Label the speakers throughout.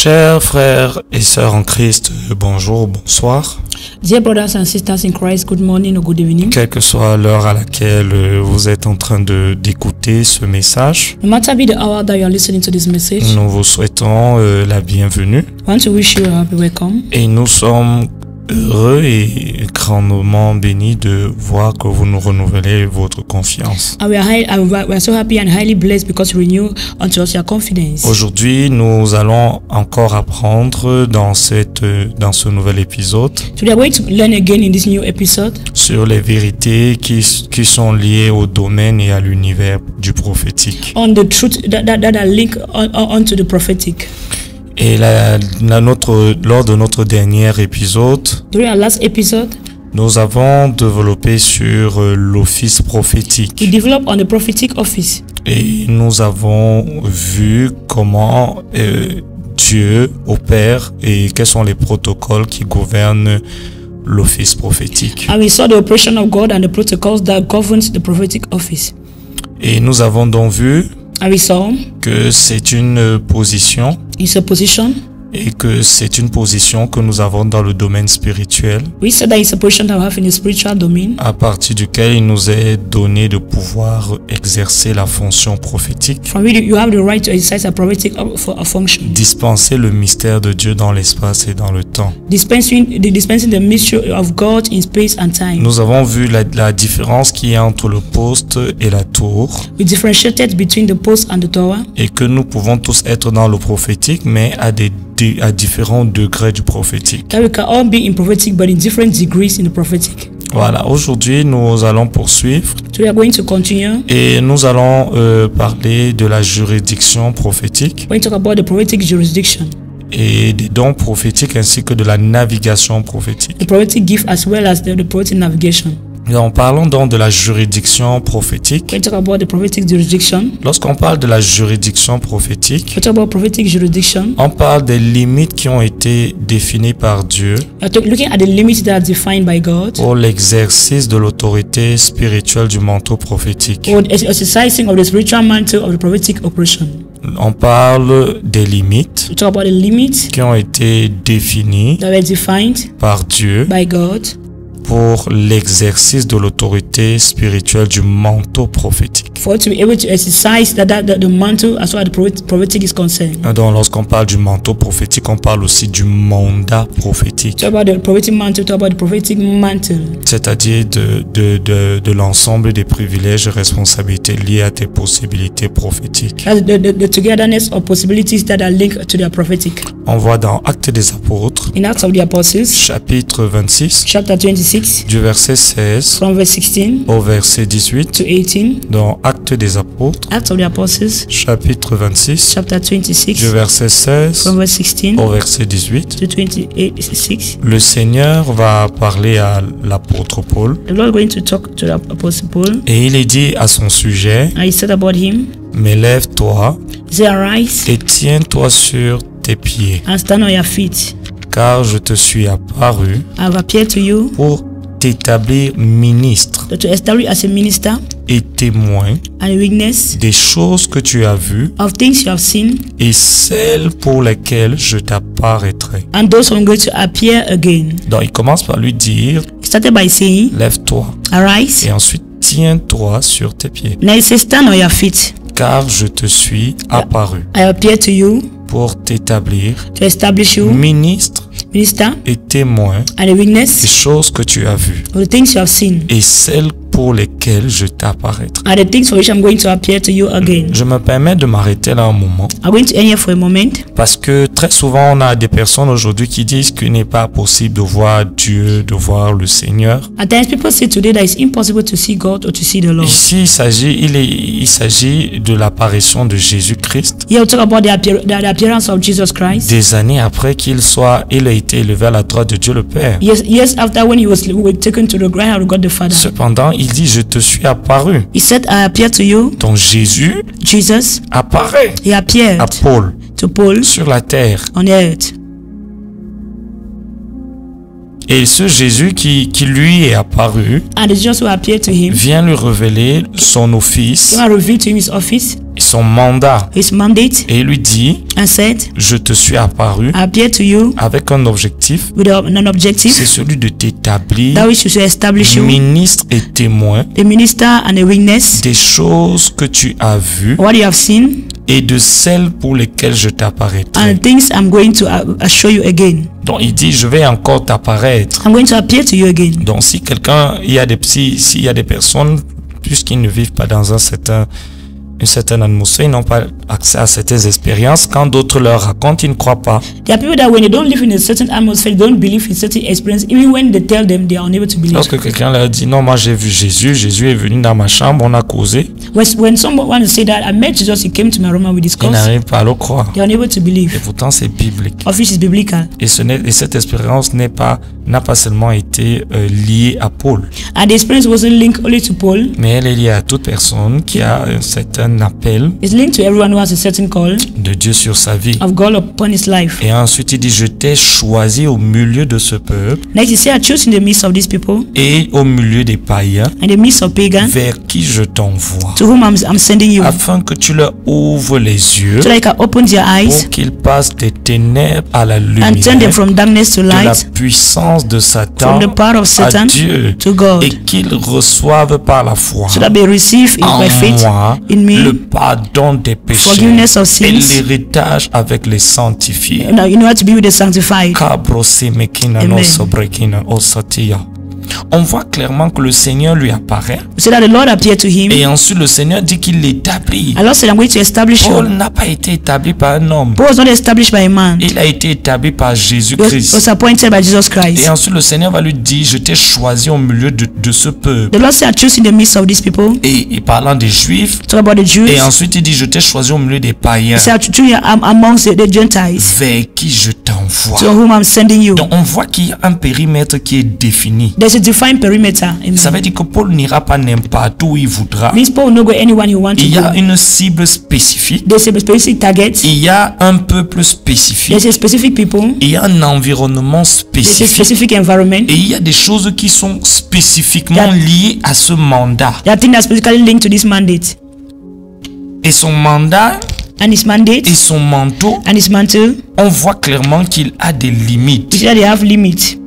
Speaker 1: Chers frères et sœurs en Christ, bonjour, bonsoir.
Speaker 2: Dear brothers and sisters in Christ, good morning or good evening.
Speaker 1: Quelle que soit l'heure à laquelle vous êtes en train d'écouter ce message,
Speaker 2: No matter be the hour that you are listening to this message,
Speaker 1: nous vous souhaitons la bienvenue
Speaker 2: I want to wish you a happy welcome.
Speaker 1: et nous sommes heureux et grandement bénis de voir que vous nous renouvelez votre confiance.
Speaker 2: And we are so happy and highly blessed because you renew unto us your confidence.
Speaker 1: Aujourd'hui, nous allons encore apprendre dans ce nouvel épisode
Speaker 2: Today we are going to learn again in this new episode
Speaker 1: sur les vérités qui sont liées au domaine et à l'univers du prophétique.
Speaker 2: on the truth that are linked onto the prophetic.
Speaker 1: Et lors de notre dernier épisode,
Speaker 2: During our last episode,
Speaker 1: nous avons développé sur l'office prophétique.
Speaker 2: we developed on the prophetic office.
Speaker 1: Et nous avons vu comment Dieu opère et quels sont les protocoles qui gouvernent l'office prophétique.
Speaker 2: And we saw the operation of God and the protocols that governs the prophetic office.
Speaker 1: Et nous avons donc vu
Speaker 2: And we saw
Speaker 1: que c'est une position
Speaker 2: it's a position.
Speaker 1: et que c'est une position que nous avons dans le domaine spirituel,
Speaker 2: We said that it's a position that we have in the spiritual domain,
Speaker 1: à partir duquel il nous est donné de pouvoir exercer la fonction prophétique,
Speaker 2: from which you have the right to exercise a prophetic function,
Speaker 1: dispenser le mystère de Dieu dans l'espace et dans le temps.
Speaker 2: dispensing the mystery of God in space and time.
Speaker 1: Nous avons vu la différence qu'il y a entre le poste et la tour,
Speaker 2: We differentiated between the post and the tower,
Speaker 1: et que nous pouvons tous être dans le prophétique, mais à différents degrés du prophétique.
Speaker 2: that we can all be in prophetic but in different degrees in the prophetic.
Speaker 1: Voilà, aujourd'hui nous allons poursuivre
Speaker 2: So we are going to continue.
Speaker 1: et nous allons parler de la juridiction prophétique
Speaker 2: We're going to talk about the prophetic jurisdiction,
Speaker 1: et des dons prophétiques ainsi que de la navigation prophétique.
Speaker 2: the prophetic gift as well as the prophetic navigation.
Speaker 1: Et en parlant donc de la juridiction prophétique,
Speaker 2: We're going to talk about the prophetic jurisdiction.
Speaker 1: lorsqu'on parle de la juridiction prophétique,
Speaker 2: We'll talk about prophetic jurisdiction.
Speaker 1: on parle des limites qui ont été définies par Dieu
Speaker 2: We're looking at the limits that are defined by God
Speaker 1: pour l'exercice de l'autorité spirituelle du manteau prophétique.
Speaker 2: or exercising of the spiritual mantle of the prophetic operation.
Speaker 1: On parle des limites
Speaker 2: We talk about the limits
Speaker 1: qui ont été définies
Speaker 2: that were defined
Speaker 1: par Dieu
Speaker 2: by God
Speaker 1: pour l'exercice de l'autorité spirituelle du manteau prophétique.
Speaker 2: for us to be able to exercise the mantle as far as the prophetic is concerned.
Speaker 1: Donc lorsqu'on parle du manteau prophétique, on parle aussi du mandat prophétique,
Speaker 2: Talk about the prophetic mantle, talk about the prophetic mantle,
Speaker 1: c'est-à-dire de l'ensemble des privilèges et responsabilités liées à tes possibilités prophétiques.
Speaker 2: that's the togetherness of possibilities that are linked to the prophetic.
Speaker 1: On voit dans Actes des Apôtres,
Speaker 2: In Acts of the Apostles,
Speaker 1: chapitre 26,
Speaker 2: chapter 26,
Speaker 1: du verset 16
Speaker 2: from verse 16
Speaker 1: au verset 18,
Speaker 2: to 18.
Speaker 1: dans Actes des Apôtres,
Speaker 2: Acts of the Apostles,
Speaker 1: chapitre 26,
Speaker 2: chapter
Speaker 1: du
Speaker 2: 26,
Speaker 1: verset 16
Speaker 2: from verse 16
Speaker 1: au verset 18.
Speaker 2: to 26.
Speaker 1: Le Seigneur va parler à l'apôtre Paul
Speaker 2: The Lord is going to talk to the Apostle Paul,
Speaker 1: et il est dit à son sujet,
Speaker 2: and he said about him,
Speaker 1: mais lève-toi
Speaker 2: he said, arise
Speaker 1: et tiens-toi sur tes pieds,
Speaker 2: and stand on your feet.
Speaker 1: car je te suis apparu
Speaker 2: I have appeared to you
Speaker 1: pour t'établir ministre
Speaker 2: to establish as a minister
Speaker 1: et témoin
Speaker 2: and a witness
Speaker 1: des choses que tu as vues
Speaker 2: of things you have seen
Speaker 1: et celles pour lesquelles je t'apparaîtrai.
Speaker 2: and those who are going to appear again.
Speaker 1: Donc il commence par lui dire,
Speaker 2: He started by saying,
Speaker 1: lève-toi
Speaker 2: arise.
Speaker 1: et ensuite tiens-toi sur tes pieds,
Speaker 2: Now he says, stand on your feet.
Speaker 1: car je te suis apparu
Speaker 2: I appeared to you
Speaker 1: pour t'établir
Speaker 2: to establish you
Speaker 1: ministre
Speaker 2: minister
Speaker 1: et témoin
Speaker 2: and a
Speaker 1: des
Speaker 2: witness
Speaker 1: choses que tu as vues
Speaker 2: of the things you have seen
Speaker 1: et celles pour lesquelles je t'apparaîtrai.
Speaker 2: and the things for which I'm going to appear to you again.
Speaker 1: Je me permets de m'arrêter là un moment
Speaker 2: I'm going to end here for a moment
Speaker 1: parce que très souvent on a des personnes aujourd'hui qui disent qu'il n'est pas possible de voir Dieu, de voir le Seigneur.
Speaker 2: At times people say today that it's impossible to see God or to see the Lord.
Speaker 1: Ici il s'agit de l'apparition de Jésus-Christ
Speaker 2: Here we talk about the appearance of Jesus Christ.
Speaker 1: des années après il a été élevé à la droite de Dieu le Père.
Speaker 2: Years after when he was taken to the ground of God the Father.
Speaker 1: Cependant, il dit, je te suis apparu.
Speaker 2: He said, I appeared to you.
Speaker 1: Donc Jésus
Speaker 2: Jesus,
Speaker 1: apparaît
Speaker 2: he appeared
Speaker 1: à Paul
Speaker 2: to Paul
Speaker 1: sur la terre.
Speaker 2: on earth.
Speaker 1: Et ce Jésus qui lui est apparu
Speaker 2: And the Jesus who appeared to him,
Speaker 1: vient lui révéler son office
Speaker 2: God revealed to him his office
Speaker 1: son mandat.
Speaker 2: his mandate,
Speaker 1: Et il lui dit,
Speaker 2: and said,
Speaker 1: je te suis apparu
Speaker 2: I appear to you
Speaker 1: avec un objectif,
Speaker 2: with an objective
Speaker 1: c'est celui de t'établir
Speaker 2: that which should establish you,
Speaker 1: ministre et témoin
Speaker 2: a minister and a witness,
Speaker 1: des choses que tu as vues
Speaker 2: what you have seen,
Speaker 1: et de celles pour lesquelles je t'apparaîtrai.
Speaker 2: and things I'm going to show you again.
Speaker 1: Donc il dit, je vais encore t'apparaître.
Speaker 2: I'm going to appear to you again.
Speaker 1: Donc si quelqu'un, s'il y a des personnes, puisqu'ils ne vivent pas dans une certaine atmosphère, ils n'ont pas accès à certaines expériences. Quand d'autres leur racontent, ils ne croient pas.
Speaker 2: There are people that when they don't live in a certain atmosphere, they don't believe in certain experience. Even when they tell them, they are unable to believe.
Speaker 1: Lorsque quelqu'un leur dit, non, moi j'ai vu Jésus, Jésus est venu dans ma chambre, on a causé,
Speaker 2: When someone wants to say that, I met Jesus, he came to my room and we
Speaker 1: ils
Speaker 2: discussed,
Speaker 1: n'arrivent pas à le croire.
Speaker 2: they are unable to
Speaker 1: Et
Speaker 2: believe.
Speaker 1: pourtant c'est biblique.
Speaker 2: Of which is biblical.
Speaker 1: Et cette expérience n'a pas seulement été liée à Paul,
Speaker 2: And the experience wasn't linked only to Paul,
Speaker 1: mais elle est liée à toute personne qui a un certain appel
Speaker 2: it's linked to everyone who has a certain call
Speaker 1: de Dieu sur sa vie.
Speaker 2: of God upon his life.
Speaker 1: Et ensuite il dit, je t'ai choisi au milieu de ce peuple
Speaker 2: Next, he said, I chose in the midst of these people,
Speaker 1: et au milieu des païens
Speaker 2: and the midst of pagans,
Speaker 1: vers qui je t'envoie,
Speaker 2: to whom I'm sending you,
Speaker 1: afin que tu leur ouvres les yeux
Speaker 2: so that you can open their eyes
Speaker 1: pour qu'ils passent des ténèbres à la
Speaker 2: and turn them
Speaker 1: lumière,
Speaker 2: from darkness to
Speaker 1: de la
Speaker 2: light,
Speaker 1: puissance de Satan
Speaker 2: from the power of
Speaker 1: à
Speaker 2: Satan
Speaker 1: Dieu,
Speaker 2: to God,
Speaker 1: et qu'ils reçoivent par la foi
Speaker 2: so that they receive
Speaker 1: en
Speaker 2: by faith
Speaker 1: moi
Speaker 2: in me
Speaker 1: le pardon des péchés
Speaker 2: forgiveness of
Speaker 1: et
Speaker 2: sins,
Speaker 1: l'héritage avec les sanctifiés.
Speaker 2: in order to be with the sanctified. Amen.
Speaker 1: On voit clairement que le Seigneur lui apparaît
Speaker 2: So that the Lord appeared to him,
Speaker 1: et ensuite le Seigneur dit qu'il l'établit.
Speaker 2: and Lord said, I'm going to establish
Speaker 1: Paul
Speaker 2: you.
Speaker 1: n'a pas été établi par un homme,
Speaker 2: Paul was not established by a man.
Speaker 1: il a été établi par
Speaker 2: He
Speaker 1: Jésus-Christ.
Speaker 2: was appointed by Jesus Christ.
Speaker 1: Et ensuite le Seigneur va lui dire, je t'ai choisi au milieu de ce peuple.
Speaker 2: The Lord said, I chose in the midst of these people.
Speaker 1: Et parlant des Juifs,
Speaker 2: Talk about the Jews.
Speaker 1: et ensuite il dit, je t'ai choisi au milieu des païens
Speaker 2: He said, I chose you amongst the Gentiles,
Speaker 1: vers qui je t'envoie.
Speaker 2: to whom I'm sending you.
Speaker 1: Donc on voit qu'il y a un périmètre qui est défini.
Speaker 2: There's a defined perimeter. Amen.
Speaker 1: Ça veut dire que Paul n'ira pas n'importe où il voudra.
Speaker 2: Means Paul will not go anyone he wants to
Speaker 1: Il y a
Speaker 2: go.
Speaker 1: une cible spécifique.
Speaker 2: There's a specific target.
Speaker 1: Il y a un peuple spécifique.
Speaker 2: There's a specific people.
Speaker 1: Il y a un environnement
Speaker 2: There's a
Speaker 1: spécifique.
Speaker 2: specific environment.
Speaker 1: Et il y a des choses qui sont spécifiquement liées à ce mandat.
Speaker 2: There are things that's specifically linked to this mandate.
Speaker 1: Et son mandat
Speaker 2: And his mandate
Speaker 1: et son manteau,
Speaker 2: and his mantle,
Speaker 1: on voit clairement qu'il a des
Speaker 2: we
Speaker 1: limites.
Speaker 2: see that they have limits.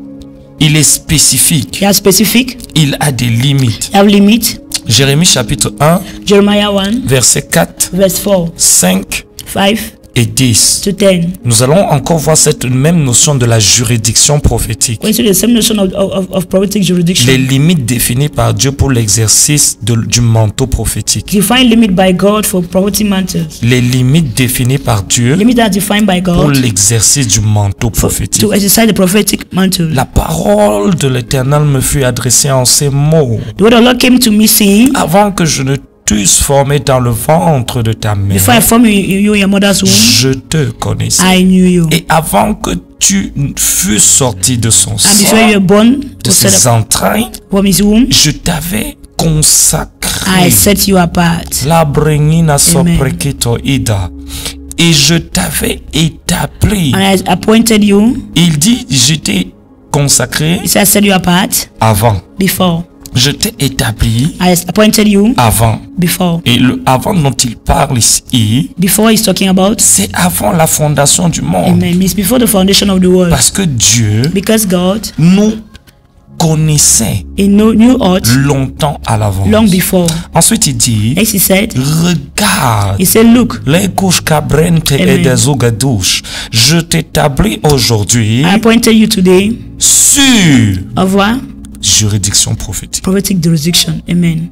Speaker 1: Il est spécifique.
Speaker 2: They are specific.
Speaker 1: Il a des limites.
Speaker 2: They have limits.
Speaker 1: Jérémie chapitre 1,
Speaker 2: Jeremiah 1,
Speaker 1: versets 4,
Speaker 2: verse 4,
Speaker 1: 5
Speaker 2: 5
Speaker 1: et 10.
Speaker 2: to 10.
Speaker 1: Nous allons encore voir cette même notion de la juridiction prophétique.
Speaker 2: We see the same notion of prophetic jurisdiction.
Speaker 1: Les limites définies par Dieu pour l'exercice du manteau prophétique.
Speaker 2: Defined limit by God for prophetic mantles.
Speaker 1: Les limites définies par Dieu
Speaker 2: Limit that defined by
Speaker 1: pour
Speaker 2: God
Speaker 1: l'exercice du manteau prophétique.
Speaker 2: to exercise the prophetic mantle.
Speaker 1: La parole de l'Éternel me fut adressée en ces mots.
Speaker 2: The word of the Lord came to me saying,
Speaker 1: Avant que je ne t'eusse formé dans le ventre de ta mère,
Speaker 2: before I formed you in your mother's womb,
Speaker 1: je te connaissais.
Speaker 2: I knew you.
Speaker 1: Et avant que tu fus sorti de son
Speaker 2: And before you
Speaker 1: sang,
Speaker 2: were born,
Speaker 1: de ses entrailles,
Speaker 2: from his womb,
Speaker 1: je t'avais consacré.
Speaker 2: I set you apart.
Speaker 1: La brenina soprekito ida. Et je t'avais établi.
Speaker 2: And I appointed you.
Speaker 1: Il dit, je t'ai consacré
Speaker 2: He said, I set you apart
Speaker 1: avant.
Speaker 2: before.
Speaker 1: Je t'ai établi
Speaker 2: I appointed you
Speaker 1: avant.
Speaker 2: before.
Speaker 1: Et le avant dont il parle ici,
Speaker 2: Before he's talking about,
Speaker 1: c'est avant la fondation du monde.
Speaker 2: amen, means before the foundation of the world.
Speaker 1: Parce que Dieu
Speaker 2: Because God,
Speaker 1: nous connaissait
Speaker 2: he knew us
Speaker 1: longtemps à l'avance.
Speaker 2: long before.
Speaker 1: Ensuite, il dit,
Speaker 2: Next he said,
Speaker 1: regarde,
Speaker 2: he said, look,
Speaker 1: les couches cabrentes et
Speaker 2: Amen.
Speaker 1: des ougadouches, je t'établis aujourd'hui
Speaker 2: I appointed you today
Speaker 1: sur
Speaker 2: over
Speaker 1: juridiction prophétique,
Speaker 2: prophetic jurisdiction. Amen.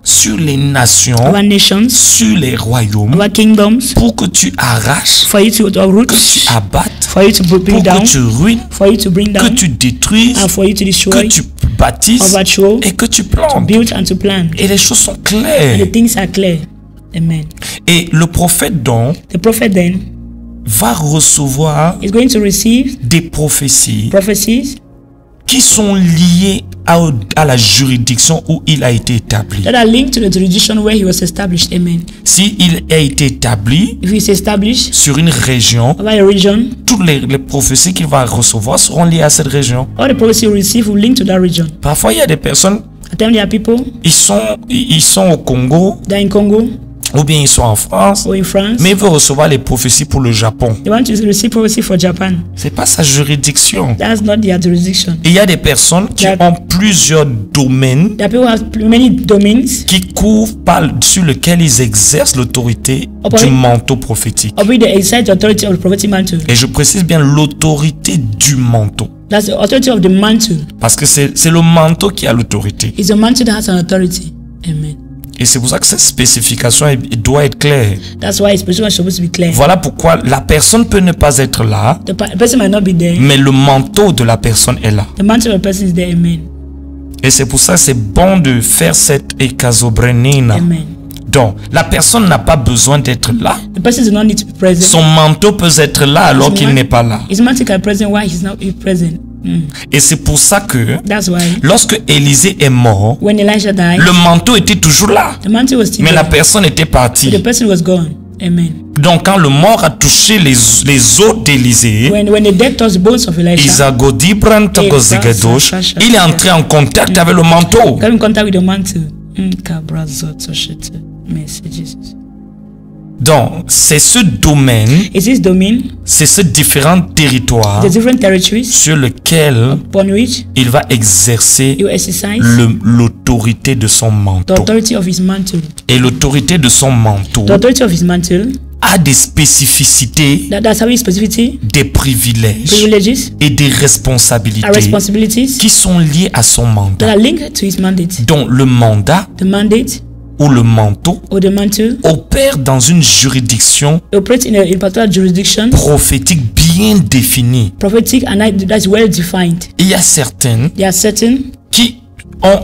Speaker 1: sur les nations,
Speaker 2: Over nations,
Speaker 1: sur les royaumes,
Speaker 2: over kingdoms,
Speaker 1: pour que tu arraches,
Speaker 2: for you to uproot,
Speaker 1: que tu abattes,
Speaker 2: for you to bring
Speaker 1: pour
Speaker 2: down,
Speaker 1: que tu ruines,
Speaker 2: for you to bring
Speaker 1: que
Speaker 2: down,
Speaker 1: tu détruises,
Speaker 2: and for you to
Speaker 1: que
Speaker 2: destroy,
Speaker 1: tu bâtisses
Speaker 2: overthrow,
Speaker 1: et que tu plantes.
Speaker 2: build and to plant.
Speaker 1: Et les choses sont
Speaker 2: And the
Speaker 1: claires.
Speaker 2: things are clear. Amen.
Speaker 1: Et le prophète donc
Speaker 2: The prophet then
Speaker 1: va recevoir
Speaker 2: is going to receive
Speaker 1: des prophéties
Speaker 2: prophecies
Speaker 1: qui sont liées à la juridiction où il a été établi.
Speaker 2: that are linked to the jurisdiction where he was established. Amen.
Speaker 1: S'il a été établi
Speaker 2: If he is established
Speaker 1: sur une région,
Speaker 2: over a region,
Speaker 1: toutes les prophéties qu'il va recevoir seront liées à cette région.
Speaker 2: all the prophecies he will receive will link to that region.
Speaker 1: Parfois, il y a des personnes,
Speaker 2: At times there are people
Speaker 1: ils sont au Congo,
Speaker 2: that are in Congo,
Speaker 1: ou bien ils sont en France,
Speaker 2: or in France.
Speaker 1: mais il veut recevoir les prophéties pour le Japon.
Speaker 2: They want to receive prophecy for Japan.
Speaker 1: C'est pas sa juridiction.
Speaker 2: That's not their jurisdiction.
Speaker 1: Il y a des personnes qui
Speaker 2: That-
Speaker 1: ont plusieurs domaines
Speaker 2: There are people who have many domains
Speaker 1: qui couvrent sur lesquels ils exercent l'autorité
Speaker 2: Upon-
Speaker 1: du manteau prophétique.
Speaker 2: of the exact authority of the prophetic mantle.
Speaker 1: Et je précise bien l'autorité du manteau.
Speaker 2: That's the authority of the mantle.
Speaker 1: Parce que c'est le manteau qui a l'autorité.
Speaker 2: It's the mantle that has an authority. Amen.
Speaker 1: Et c'est pour ça que cette spécification doit être claire.
Speaker 2: That's why it's supposed to be clear.
Speaker 1: Voilà pourquoi la personne peut ne pas être là,
Speaker 2: The person might not be there.
Speaker 1: mais le manteau de la personne est là.
Speaker 2: The mantle of the person is there. Amen.
Speaker 1: Et c'est pour ça que c'est bon de faire cette ekazobrenina.
Speaker 2: Amen.
Speaker 1: Donc, la personne n'a pas besoin d'être là.
Speaker 2: The person does not need to be present.
Speaker 1: Son manteau peut être là alors qu'il n'est pas là.
Speaker 2: His mantle can be present while he's not present.
Speaker 1: Et c'est pour ça que
Speaker 2: That's why
Speaker 1: lorsque Élisée est mort,
Speaker 2: when Elijah died,
Speaker 1: le manteau était toujours là.
Speaker 2: the mantle was still
Speaker 1: Mais la
Speaker 2: there,
Speaker 1: personne était
Speaker 2: but the
Speaker 1: partie.
Speaker 2: person was gone. Amen.
Speaker 1: Donc, quand le mort a touché les os d'Élisée,
Speaker 2: When the death touched the bones of Elisha,
Speaker 1: il est entré en contact avec le manteau.
Speaker 2: come in contact with the mantle. Mercy, Jesus.
Speaker 1: Donc, c'est ce domaine,
Speaker 2: It's this domain,
Speaker 1: c'est ce différent territoire
Speaker 2: the different territories
Speaker 1: sur lequel
Speaker 2: upon which
Speaker 1: il va exercer
Speaker 2: you exercise
Speaker 1: l'autorité de son
Speaker 2: the
Speaker 1: manteau.
Speaker 2: authority of his mantle.
Speaker 1: Et l'autorité de son manteau
Speaker 2: The authority of his mantle,
Speaker 1: a des spécificités,
Speaker 2: that's having specificity,
Speaker 1: des privilèges
Speaker 2: privileges,
Speaker 1: et des
Speaker 2: and
Speaker 1: responsabilités
Speaker 2: responsibilities
Speaker 1: qui sont liées à son
Speaker 2: that
Speaker 1: mandat.
Speaker 2: are linked to his mandate.
Speaker 1: Donc, le mandat
Speaker 2: The mandate
Speaker 1: ou le manteau
Speaker 2: or the mantle
Speaker 1: opère dans une juridiction
Speaker 2: operates in a particular jurisdiction,
Speaker 1: prophétique bien définie.
Speaker 2: prophetic, and that's well defined.
Speaker 1: Il y a certaines
Speaker 2: There are certain
Speaker 1: qui ont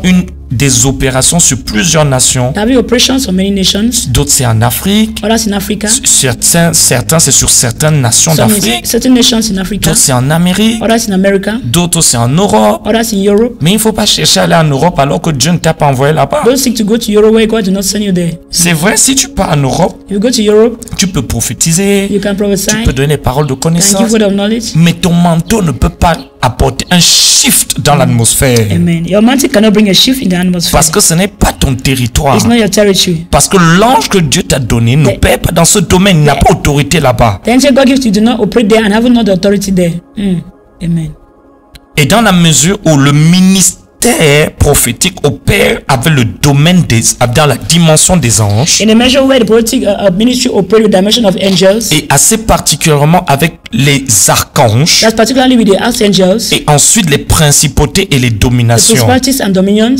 Speaker 1: des opérations sur plusieurs nations.
Speaker 2: having operations on many nations.
Speaker 1: D'autres, c'est en Afrique.
Speaker 2: Others in Africa.
Speaker 1: Certains c'est sur certaines nations
Speaker 2: Some
Speaker 1: d'Afrique.
Speaker 2: in certain nations in Africa.
Speaker 1: D'autres, c'est en Amérique.
Speaker 2: Others in America.
Speaker 1: D'autres, c'est en Europe.
Speaker 2: Others in Europe.
Speaker 1: Mais il ne faut pas chercher à aller en Europe alors que Dieu ne t'a pas envoyé là-bas.
Speaker 2: Don't seek to go to Europe where God did not send you there.
Speaker 1: C'est vrai, si tu pars en Europe,
Speaker 2: If you go to Europe,
Speaker 1: tu peux prophétiser,
Speaker 2: you can prophesy,
Speaker 1: tu peux donner des paroles de
Speaker 2: can
Speaker 1: connaissance,
Speaker 2: give word of knowledge.
Speaker 1: mais ton manteau ne peut pas apporter un shift dans l'atmosphère.
Speaker 2: Amen. Your mantle cannot bring a shift in the atmosphere.
Speaker 1: Parce que ce n'est pas ton territoire.
Speaker 2: It's not your territory.
Speaker 1: Parce que l'ange que Dieu t'a donné ne paie pas dans ce domaine, il n'a pas autorité là-bas.
Speaker 2: The angel God gives you do not operate there and have not the authority there. Amen.
Speaker 1: Et dans la mesure où le ministère prophétique opère avec le domaine dans la dimension des anges,
Speaker 2: In a measure where the prophetic ministry operates with the dimension of angels,
Speaker 1: et assez particulièrement avec les archanges,
Speaker 2: that's particularly with the archangels,
Speaker 1: et ensuite les principautés et les
Speaker 2: the
Speaker 1: dominations.
Speaker 2: principalities and dominions.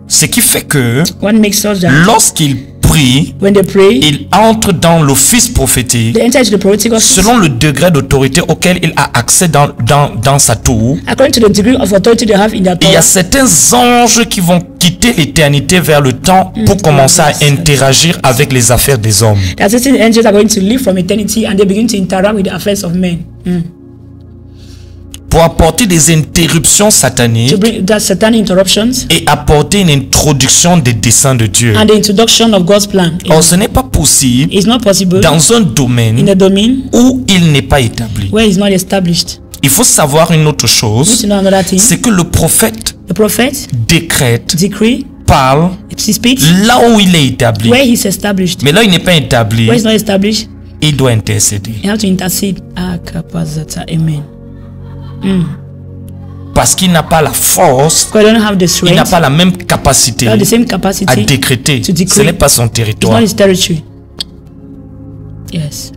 Speaker 1: Ce qui fait que
Speaker 2: What makes us that
Speaker 1: lorsqu'il prie,
Speaker 2: when they pray,
Speaker 1: il entre dans l'office prophétique
Speaker 2: they enter into the prophetic office
Speaker 1: selon le degré d'autorité auquel il a accès dans sa tour.
Speaker 2: according to the degree of authority they have in their
Speaker 1: Il y a
Speaker 2: power.
Speaker 1: certains anges qui vont quitter l'éternité vers le temps pour commencer à interagir avec les affaires des hommes.
Speaker 2: There are certain angels that are going to live from eternity and they begin to interact with the affairs of men.
Speaker 1: Pour apporter des interruptions
Speaker 2: To
Speaker 1: sataniques
Speaker 2: bring that satanic interruptions
Speaker 1: et apporter une introduction des desseins de Dieu.
Speaker 2: and the introduction of God's plan.
Speaker 1: Or, ce n'est pas possible
Speaker 2: It's not possible
Speaker 1: dans un
Speaker 2: in
Speaker 1: domaine
Speaker 2: a domain
Speaker 1: où il n'est pas établi.
Speaker 2: where it's not established.
Speaker 1: Il faut savoir une autre
Speaker 2: You
Speaker 1: chose,
Speaker 2: need to know another thing.
Speaker 1: c'est que le prophète
Speaker 2: The prophet
Speaker 1: décrète,
Speaker 2: decree,
Speaker 1: parle
Speaker 2: he speaks
Speaker 1: là où il est établi.
Speaker 2: where he's established.
Speaker 1: Mais là où il n'est pas établi,
Speaker 2: Where he's not established,
Speaker 1: il doit intercéder.
Speaker 2: you have to intercede. Kapazata. Amen.
Speaker 1: Parce qu'il n'a pas la force,
Speaker 2: Because I don't have the
Speaker 1: il n'a
Speaker 2: strength,
Speaker 1: pas la même capacité
Speaker 2: not the same
Speaker 1: à
Speaker 2: capacity.
Speaker 1: décréter.
Speaker 2: to decree.
Speaker 1: Ce n'est pas son
Speaker 2: It's
Speaker 1: territoire.
Speaker 2: not his territory. Yes.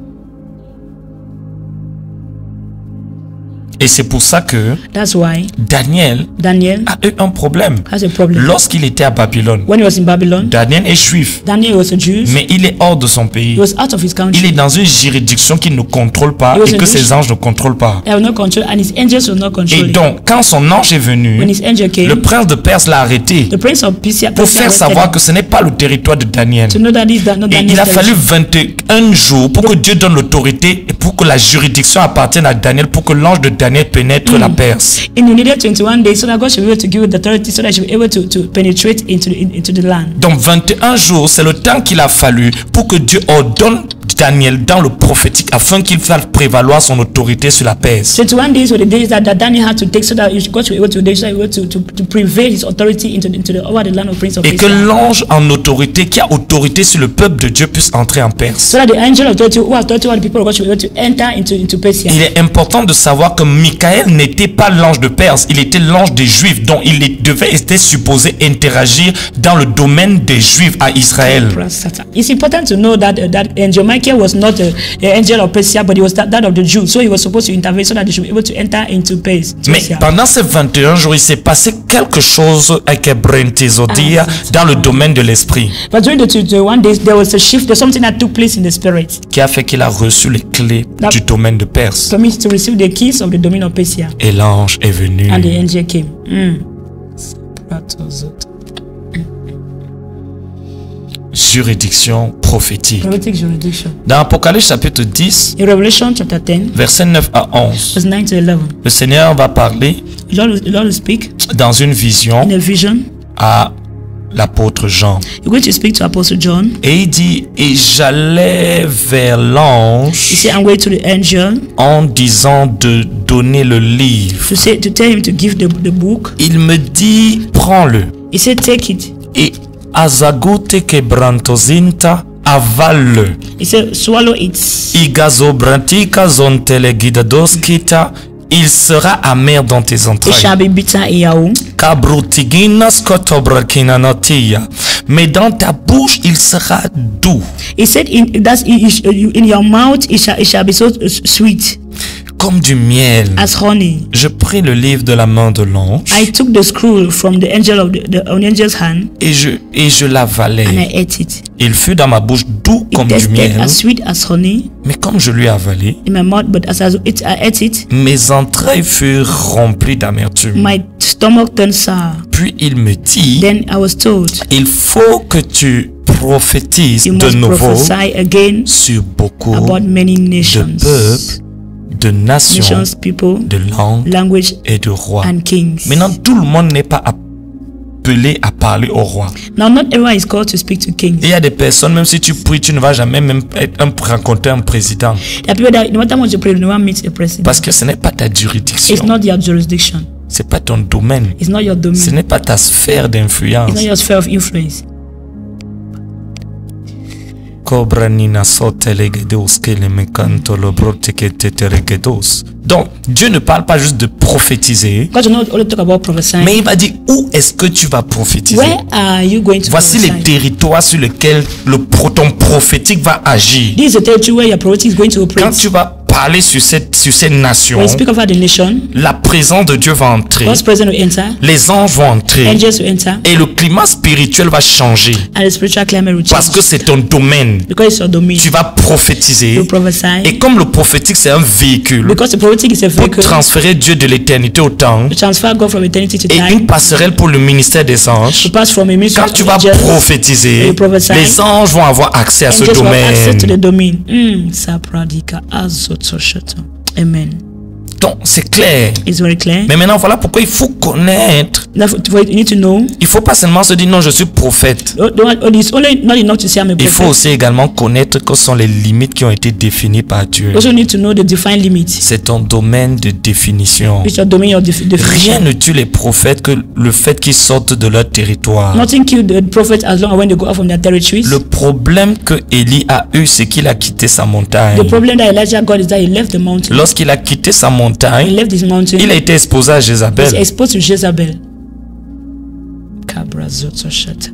Speaker 1: Et c'est pour ça que
Speaker 2: That's why
Speaker 1: Daniel
Speaker 2: Daniel
Speaker 1: a eu un problème.
Speaker 2: has a problem.
Speaker 1: Lorsqu'il était à Babylone,
Speaker 2: When he was in Babylon,
Speaker 1: Daniel est juif,
Speaker 2: Daniel was a Jew.
Speaker 1: mais il est hors de son pays.
Speaker 2: He was out of his
Speaker 1: Il
Speaker 2: country.
Speaker 1: est dans une juridiction qu'il ne contrôle pas
Speaker 2: He was
Speaker 1: et
Speaker 2: a
Speaker 1: que
Speaker 2: Jew.
Speaker 1: ses anges ne contrôlent pas.
Speaker 2: They have no control, and his angels will not
Speaker 1: Et
Speaker 2: control it.
Speaker 1: donc, quand son ange est venu,
Speaker 2: When his angel came,
Speaker 1: le prince de Perse l'a arrêté
Speaker 2: the prince of Persia
Speaker 1: pour faire
Speaker 2: arrested
Speaker 1: savoir
Speaker 2: him
Speaker 1: que ce n'est pas le territoire de Daniel.
Speaker 2: to know that this is not
Speaker 1: Et
Speaker 2: Daniel's
Speaker 1: il a fallu
Speaker 2: territory.
Speaker 1: 21 jours pour que Dieu donne l'autorité et pour que la juridiction appartienne à Daniel, pour que l'ange de Daniel pénètre la Perse.
Speaker 2: And you needed 21 days so that God should be able to give it the authority so that he should be able to penetrate into the land.
Speaker 1: Donc 21 jours, c'est le temps qu'il a fallu pour que Dieu ordonne Daniel dans le prophétique afin qu'il fasse prévaloir son autorité sur la Perse.
Speaker 2: 21 days were the days that Daniel had to take so that God should be able to prevail his authority over the land of Prince of
Speaker 1: Et que
Speaker 2: Persia.
Speaker 1: l'ange en autorité, qui a autorité sur le peuple de Dieu, puisse entrer en Perse.
Speaker 2: So that the angel of authority who has authority over the people of God should be able to enter into Persia.
Speaker 1: Il est important de savoir que Michael n'était pas l'ange de Perse, il était l'ange des Juifs, dont était supposé interagir dans le domaine des Juifs à Israël.
Speaker 2: It's important to know that that angel Michael was not an angel of Persia, but he was that of the Jews. So he was supposed to intervene so that they should be able to enter into Persia.
Speaker 1: Mais pendant ces 21 jours, il s'est passé quelque chose avec Brentezodia dans le domaine de l'esprit.
Speaker 2: But during the 21 days, there was a shift. There's something that took place in the spirit
Speaker 1: Qui a fait qu'il a reçu les clés du domaine de Perse.
Speaker 2: for me to receive the keys of the domain of Persia.
Speaker 1: Et l'ange est venu.
Speaker 2: And the angel came.
Speaker 1: Juridiction prophétique.
Speaker 2: Prophetic jurisdiction.
Speaker 1: Dans Apocalypse chapitre 10,
Speaker 2: In Revelation chapter 10,
Speaker 1: versets 9 à 11,
Speaker 2: verse 9 to 11,
Speaker 1: le Seigneur va parler
Speaker 2: the Lord will speak
Speaker 1: dans une vision
Speaker 2: in a vision.
Speaker 1: à l'apôtre Jean.
Speaker 2: You're going to speak to Apostle John.
Speaker 1: Et il dit, et j'allais vers
Speaker 2: You
Speaker 1: l'ange
Speaker 2: say, I'm going to the angel
Speaker 1: en disant de donner le livre.
Speaker 2: to tell him to give the book.
Speaker 1: Il me dit, prends-le.
Speaker 2: He said, take it.
Speaker 1: Et azagute quebrantozinta, avale-le.
Speaker 2: He said, swallow it.
Speaker 1: Igazobrantika zontelegidadoskita, il sera amer dans tes
Speaker 2: It
Speaker 1: entrailles.
Speaker 2: shall be bitter in your womb.
Speaker 1: Kabrutiginas kotobrakinanotia. Mais dans ta bouche, il sera doux.
Speaker 2: He said, in your mouth it shall be so sweet
Speaker 1: Comme du miel.
Speaker 2: as honey.
Speaker 1: Je pris le livre de la main de l'ange
Speaker 2: I took the scroll from the angel of the angel's hand
Speaker 1: et je l'avalai.
Speaker 2: and I ate it.
Speaker 1: Il fut dans ma bouche doux
Speaker 2: It
Speaker 1: comme du
Speaker 2: tasted
Speaker 1: miel.
Speaker 2: as sweet as honey
Speaker 1: Mais comme je lui avalai,
Speaker 2: in my mouth, but as I ate it,
Speaker 1: mes entrailles furent remplies d'amertume.
Speaker 2: my stomach turned sour.
Speaker 1: Puis il me dit,
Speaker 2: Then I was told,
Speaker 1: il faut que tu prophétises
Speaker 2: you
Speaker 1: de
Speaker 2: must
Speaker 1: nouveau
Speaker 2: prophesy again
Speaker 1: sur beaucoup
Speaker 2: about many
Speaker 1: de
Speaker 2: nations,
Speaker 1: peuples, de nations,
Speaker 2: nations, people,
Speaker 1: de langues
Speaker 2: language,
Speaker 1: et de rois.
Speaker 2: and kings.
Speaker 1: Maintenant, tout le monde n'est pas appelé à parler au roi.
Speaker 2: Now, not everyone is called to speak to kings.
Speaker 1: Il y a des personnes, même si tu pries, tu ne vas jamais même rencontrer un président.
Speaker 2: There are people that no matter how much you pray, no one meets a president.
Speaker 1: Parce que ce n'est pas ta juridiction.
Speaker 2: It's not your jurisdiction.
Speaker 1: C'est pas ton domaine.
Speaker 2: It's not your
Speaker 1: Ce
Speaker 2: domain.
Speaker 1: n'est pas ta sphère
Speaker 2: It's
Speaker 1: d'influence.
Speaker 2: not your sphere of influence. Donc,
Speaker 1: Dieu ne parle pas juste de prophétiser,
Speaker 2: God will not only talk about prophesying.
Speaker 1: mais il va dire où est-ce que tu vas prophétiser.
Speaker 2: Where are you going to
Speaker 1: Voici les
Speaker 2: prophesy?
Speaker 1: territoires sur lesquels ton prophétique va agir.
Speaker 2: This is the territory where your prophecy is going to
Speaker 1: Quand
Speaker 2: operate.
Speaker 1: tu vas parler sur ces nations,
Speaker 2: When you speak over the nation,
Speaker 1: la présence de Dieu va entrer,
Speaker 2: God's presence will enter,
Speaker 1: les anges vont entrer
Speaker 2: angels will enter,
Speaker 1: et le climat spirituel va changer
Speaker 2: and the spiritual climate will
Speaker 1: parce
Speaker 2: change.
Speaker 1: que c'est ton domaine.
Speaker 2: Because it's your domain.
Speaker 1: Tu vas prophétiser
Speaker 2: You prophesy.
Speaker 1: et comme le prophétique c'est un véhicule
Speaker 2: Because the prophetic is a
Speaker 1: pour
Speaker 2: vehicle
Speaker 1: transférer Dieu de l'éternité au temps
Speaker 2: to transfer God from eternity to
Speaker 1: et
Speaker 2: time,
Speaker 1: une passerelle pour le ministère des
Speaker 2: to
Speaker 1: anges.
Speaker 2: pass from a ministry
Speaker 1: Quand tu
Speaker 2: of
Speaker 1: vas
Speaker 2: angels,
Speaker 1: prophétiser,
Speaker 2: you prophesy,
Speaker 1: les anges vont avoir accès à ce
Speaker 2: angels will have access to the
Speaker 1: domaine.
Speaker 2: domain. Sapradika azotoshata. Amen.
Speaker 1: Donc c'est clair.
Speaker 2: It's very clear.
Speaker 1: Mais maintenant voilà pourquoi il faut connaître.
Speaker 2: Therefore, you need to know.
Speaker 1: Il faut pas seulement se dire non je suis prophète.
Speaker 2: It's only not enough to say I'm a
Speaker 1: Il faut
Speaker 2: prophet.
Speaker 1: aussi également connaître quelles sont les limites qui ont été définies par Dieu.
Speaker 2: You also need to know the defined limits.
Speaker 1: C'est ton domaine de définition.
Speaker 2: It's your domain of
Speaker 1: Rien
Speaker 2: definition.
Speaker 1: ne tue les prophètes que le fait qu'ils sortent de leur territoire.
Speaker 2: Nothing killed the prophet as long as when they go out from their territories.
Speaker 1: Le problème que Élie a eu, c'est qu'il a quitté sa montagne.
Speaker 2: The problem that Elijah got is that he left the mountain.
Speaker 1: Lorsqu'il a quitté sa
Speaker 2: He
Speaker 1: montagne,
Speaker 2: left his mountain.
Speaker 1: il a été exposé à
Speaker 2: He's
Speaker 1: Jézabel.
Speaker 2: exposed to Jezebel. Kabrazotoshata.